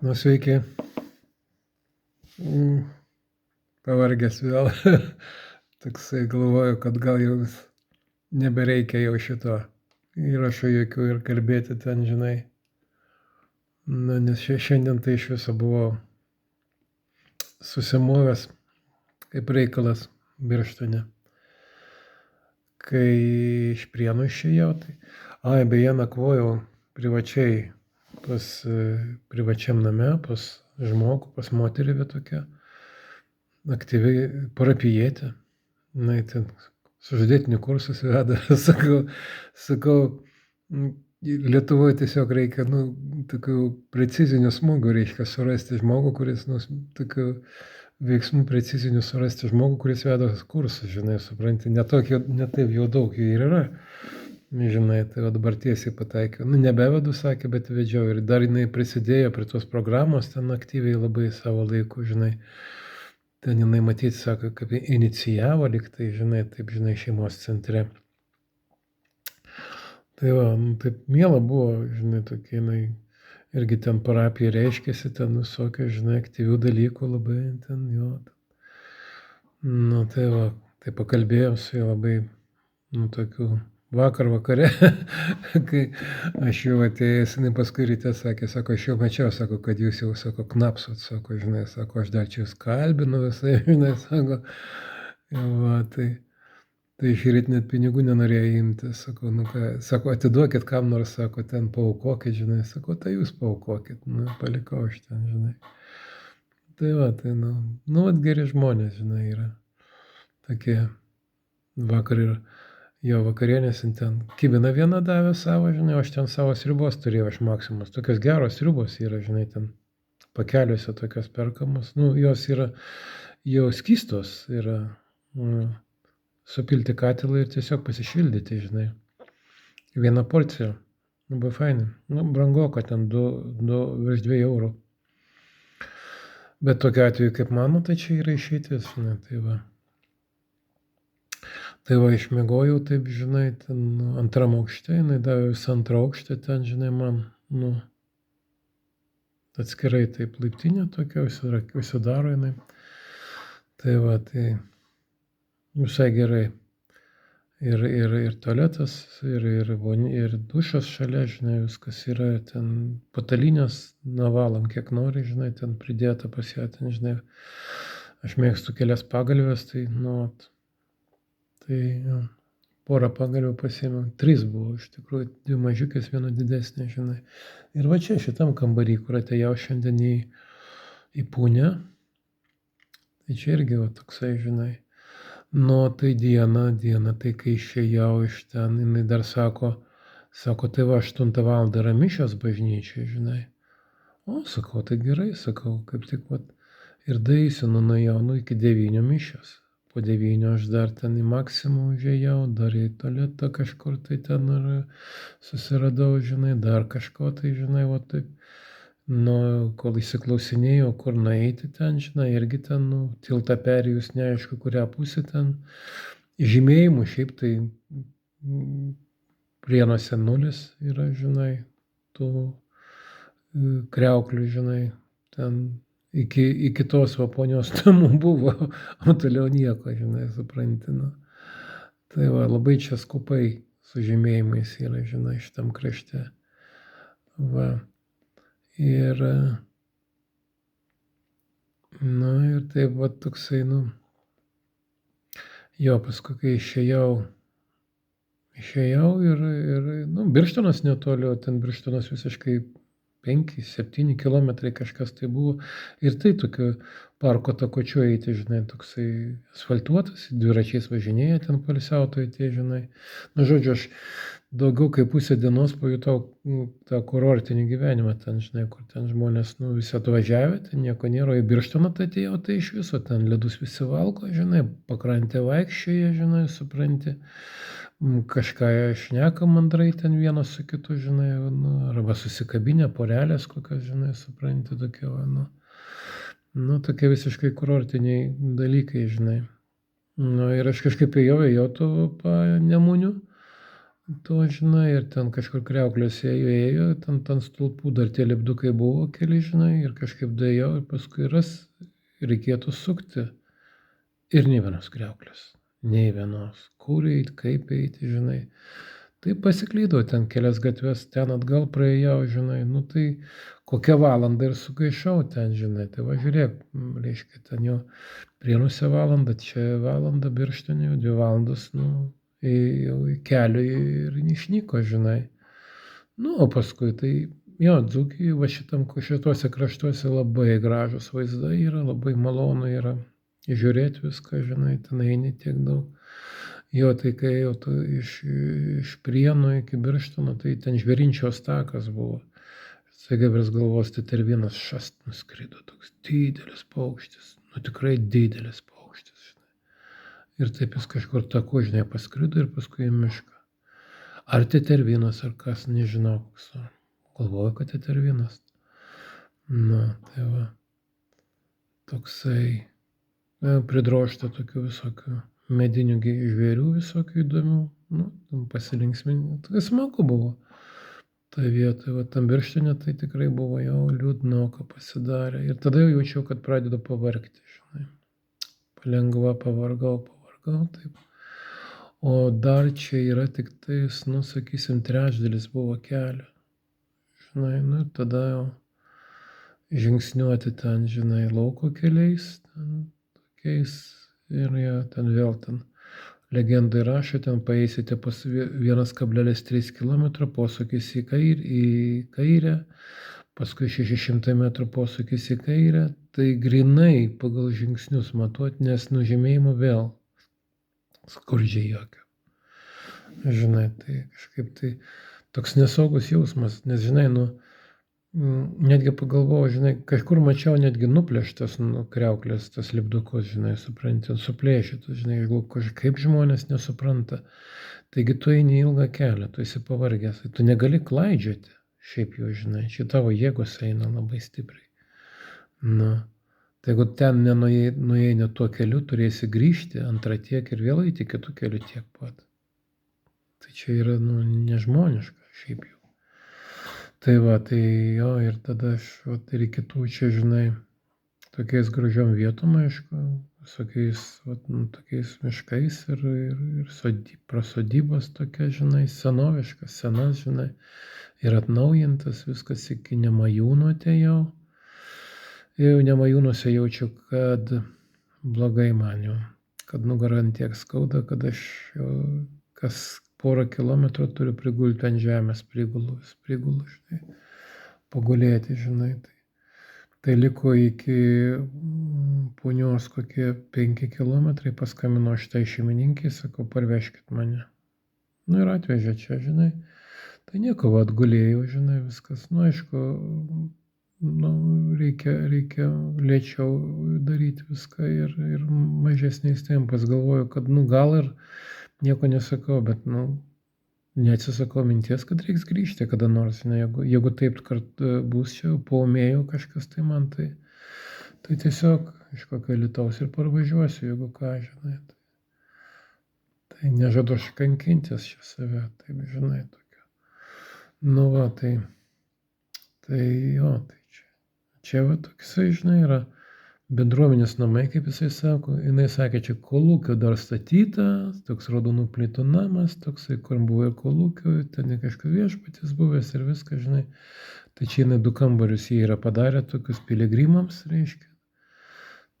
Nu, sveiki. Mm, Pavargęs vėl. Toksai galvoju, kad gal jau nebereikia jau šito įrašo jokių ir kalbėti ten, žinai. Nu, nes šiandien tai iš viso buvau susimovęs kaip reikalas Birštone. Kai iš Prienų išėjau, tai beje nakvojau privačiai privačiam name, pas žmogų, pas moterį tokią aktyviai parapijietę. Na, ten sužadėtinių kursus veda. sakau, Lietuvoje tiesiog reikia, tokių precizinių smūgių, reikia surasti žmogų, kuris, tokių veiksmų precizinių surasti žmogų, kuris veda kursus, žinai, supranti, ne taip jau daug jų ir yra. Žinai, tai dabar tiesiai pataikiau. Nebevedu, sakė, bet vedžiau. Ir dar jinai prisidėjo prie tos programos, ten aktyviai labai savo laiku, žinai. Ten jinai matyti, sako, kaip inicijavo, liktai, žinai, taip, žinai, šeimos centre. Tai va, taip miela buvo, žinai, tokia, jinai irgi ten parapija reiškėsi, ten visokio, žinai, aktyvių dalykų labai ten jo. Tai va, tai pakalbėjom su juo labai, tokiu vakare, kai aš jau atėjęs, jinai paskui ryte sakė, sako, aš jau mačiau, sako, kad jūs jau, sako, knapsot, sako, žinai, sako, aš dar čia jūs kalbinu visai, žinai, sako, va, tai šįryt net pinigų nenorėjo imti, sako, sako, atiduokit kam nors, sako, ten paaukokit, žinai, sako, tai jūs paaukokit, palikau aš ten, žinai. Tai va, tai, vat geri žmonės, žinai, yra tokie vakar ir jo vakarienės ten kibiną vieną davė savo, žinai, aš ten savo sriubos turėjau iš Maksimos. Tokios geros sriubos yra, žinai, ten pakeliuose tokios perkamos. Jos yra jau skystos, yra supilti katilą ir tiesiog pasišildyti, žinai. Vieną porciją. Labai fainai. Brangoka ten 2 virš 2 eurų. Bet tokiu atveju, kaip mano, tai čia yra išeitis, žinai, tai va. Tai va, išmiegojau taip, žinai, ten antram aukšte, jinai davė visą antrą aukštę ten, žinai, man, atskirai taip laiptinė tokia, užsidaro jinai. Tai va, tai visai gerai. Ir tualetas, ir dušas šalia, žinai, viskas yra, ten patalinės navalom, kiek nori, žinai, ten pridėta pas ją, ten, žinai, aš mėgstu kelias pagalves, tai, tai porą pagalvių pasiėmiau, 3 buvo, iš tikrųjų, 2 mažiukės, 1 didesnė, žinai. Ir va čia šitam kambarį, kur atėjau šiandien į Punę, tai čia irgi va toksai, žinai. Tai dieną, tai kai išėjau iš ten, jinai dar sako, tai va 8 valandą yra mišios bažnyčiai, žinai. O, sakau, tai gerai, sakau, kaip tik va, ir daeisiu, nuėjau, iki 9 mišios. Po 9 aš dar ten į Maksimą užėjau, dar į tualetą kažkur tai ten susiradau, žinai, dar kažko tai, žinai, va taip. Kol įsiklausinėjau, kur nueiti ten, žinai, irgi ten, tiltą perėjus, neaišku, kurią pusę ten. Žymėjimų šiaip tai Prienuose 0 yra, žinai, tų kriauklių, žinai, ten. Iki tos ponios namų buvo, o toliau nieko, žinai, supranti. Tai va, labai čia skupai su žymėjimais yra, žinai, šitam krašte. Va. Ir taip va toksai, jo, paskui kai išėjau ir Birštonas netoli, o ten Birštonas visiškai 5-7 kilometrai kažkas tai buvo. Ir tai tokio parko takučiu eiti, žinai, toksai asfaltuotas, dviračiais važinėja ten poilsiautojai tie, žinai. Žodžiu, aš daugiau kaip pusę dienos pajutau tą kurortinį gyvenimą ten, žinai, kur ten žmonės, visi atvažiavę, ten nieko nėra. Į Birštoną tai atėjo, tai iš viso ten ledus visi valgo, žinai, pakrantė vaikščioja, žinai, supranti. Kažką šneka mandrai ten vienas su kitu, žinai, arba susikabinę porelės kokios, žinai, supranti, tokie, tokie visiškai kurortiniai dalykai, žinai. Ir aš kažkaip ėjau tų Nemunių, to, žinai, ir ten kažkur kriauklės ėjo, ten ant stulpų dar tie lipdukai buvo keli, žinai, ir kažkaip daėjau ir paskui reikėtų sukti. Ir nei vienos kriauklės. Nei vienos. Kur eit, kaip eiti, žinai. Tai pasiklydau ten kelias gatves, ten atgal praėjau, žinai, nu tai kokią valandą ir sugaišau ten, žinai. Tai va žiūrėk, reiškia, ten jau Prienuose valandą, čia valandą, Birštone jau 2 valandos, nu, jau į kelių ir išnyko, žinai. Nu, o paskui tai, jo, Dzūkijoj, va šituose kraštuose labai gražūs vaizdai yra, labai malonu yra žiūrėti viską, žinai, ten eini tiek daug. Jo, tai kai ėjau iš Prienų iki Birštono, tai ten Žvėrinčiaus takas buvo. Staiga virš galvos tetervinas šast nuskrido, toks didelis paukštis, nu tikrai didelis paukštis, žinai. Ir taip jis kažkur taku, žinai, paskrido ir paskui į mišką. Ar tetervinas, ar kas, nežinau, koks. Galvoju, kad tetervinas. Na, tai va. Toksai pridrožta tokių visokių medinių žvėrių visokių įdomių, nu, pasilinksminti. Tai smagu buvo. Tai vietoje, va, tam Birštone tai tikrai buvo jau liūdnoka pasidarė. Ir tada jau jaučiau, kad pradedu pavargti, žinai. Palengva pavargau, taip. O dar čia yra tik tais, nu, sakysim, trečdalis buvo kelio. Žinai, nu, ir tada jau žingsniuoti ten, žinai, lauko keliais, ten tokiais, ir jie ten vėl ten legendai rašo, ten paeisite pas 1,3 km posūkis į kairę, paskui 600 metrų posūkis į kairę, tai grinai pagal žingsnius matuoti, nes nužymėjimo vėl skurdžiai jokio. Žinai, tai kažkaip tai toks nesaugus jausmas, nes, žinai, nu, netgi pagalvojau, žinai, kažkur mačiau netgi nuplėštas kriauklės, tas lipdukus, žinai, supranti, suplėšytas, žinai, kaip žmonės nesupranta. Taigi tu eini ilgą kelią, tu esi pavargęs, tu negali klaidžioti, šiaip jau, žinai, čia tavo jėgos eina labai stipriai. Na, tai jeigu ten nueini tuo keliu, turėsi grįžti antrą tiek ir vėl eiti kitų kelių tiek pat. Tai čia yra, nu, nežmoniška, šiaip jau. Tai va, tai jo, ir tada aš, va, ir kitų čia, žinai, tokiais gražiom vietom, aišku, visokiais, va, nu, tokiais miškais ir prasodybos tokia, žinai, senoviškas, senas, žinai, ir atnaujintas viskas iki Nemajūnų atėjau. Jau Nemajūnuose jaučiu, kad blogai man jau, kad nugarą ant tiek skauda, kad aš jau kas porą kilometrų turiu prigulti ant žemės, prigulu, žinai, pagulėti, žinai. Tai liko iki Punios kokie 5 kilometrai, paskambino šitai šeimininkai, sakau, parvežkit mane. Nu ir atvežė čia, žinai. Tai nieko, va, atgulėjau, žinai, viskas. Nu, aišku, nu, reikia lėčiau daryti viską ir mažesniais tempais. Galvoju, kad, nu, gal ir nieko nesakau, bet, nu, neatsisakau minties, kad reiks grįžti kada nors, ne, jeigu taip bus čia po Ūmėjų kažkas, tai man tai tiesiog iš kokio Alytaus ir parvažiuosiu, jeigu ką, žinai. Tai nežadu aš kankintis čia save, taip, žinai, tokio. Nu, va, tai jo, tai čia va, toksai, žinai, yra bendruomenės namai, kaip jisai sako, jinai sakė, čia kolūkio dar statyta, toks raudonų plytų namas, toksai, kur buvo ir kolūkio, ten kažkas viešpatis buvęs ir viskas, žinai. Tai čia jinai 2 kambarius jie yra padarę tokius piligrimams, reiškia.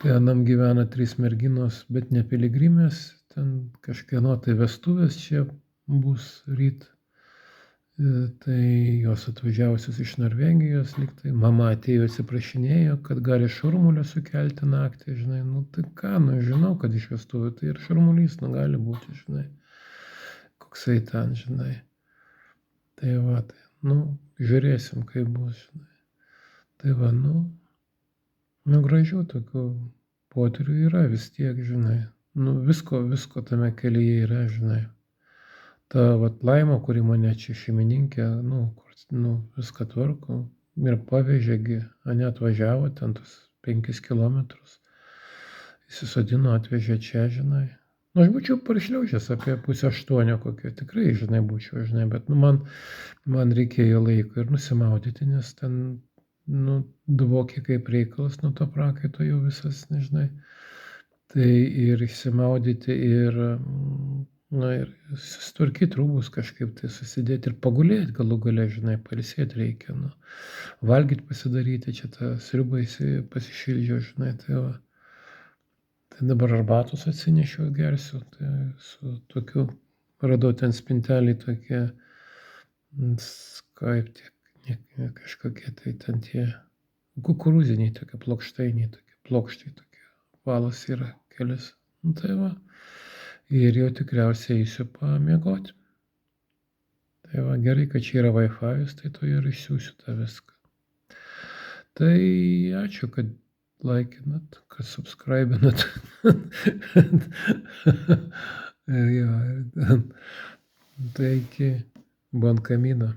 Tai anam gyvena 3 merginos, bet ne piligrimės, ten kažkieno tai vestuvės čia bus ryt. Tai jos atvažiavusios iš Norvegijos, lyg tai mama atėjo atsiprašinėjo, kad gali šurmulio sukelti naktį, žinai, nu tai ką, nu žinau, kad iš vestuvių, tai ir šurmulys, nu gali būti, žinai, koksai ten, žinai. Tai va, tai, nu, žiūrėsim, kaip bus, žinai. Tai va, nu gražių tokių potyrių yra vis tiek, žinai, nu visko tame kelyje yra, žinai. Ta vat Laima, kuri mane čia šeimininkė, nu, viską tvarko ir pavežėgi, atvažiavo ten tus 5 kilometrus, įsisodino, atvežė čia, žinai. Nu, aš būčiau paršliaužęs apie 7:30 kokio, tikrai, žinai, būčiau, žinai, bet, nu, man reikėjo laiko ir nusimaudyti, nes ten, nu, dvokė kaip reikalas nuo to prakaito jau visas, nežinai. Tai ir išsimaudyti ir, na, ir susitvarkyt rūbus kažkaip tai susidėt ir pagulėt galų gale, žinai, pailsėt reikia, nu. Valgyt pasidaryti, čia tą sriubą pasišildžiau, žinai, tai va. Tai dabar arbatos atsinešiau, gersiu, tai su tokiu radau ten spintelėj tokie, kaip tie kažkokie tai ten tie kukurūziniai tokie plokštainiai, tokie plokščiai tokie, valas yra kelis. Nu, tai va. Ir jau tikriausiai eisiu pamiegoti. Tai va, gerai, kad čia yra Wi-Fi'us, tai tuoj ir išsiųsiu tą viską. Tai ačiū, kad laikinat, kad subscribinat. Jo, tai iki bon camino.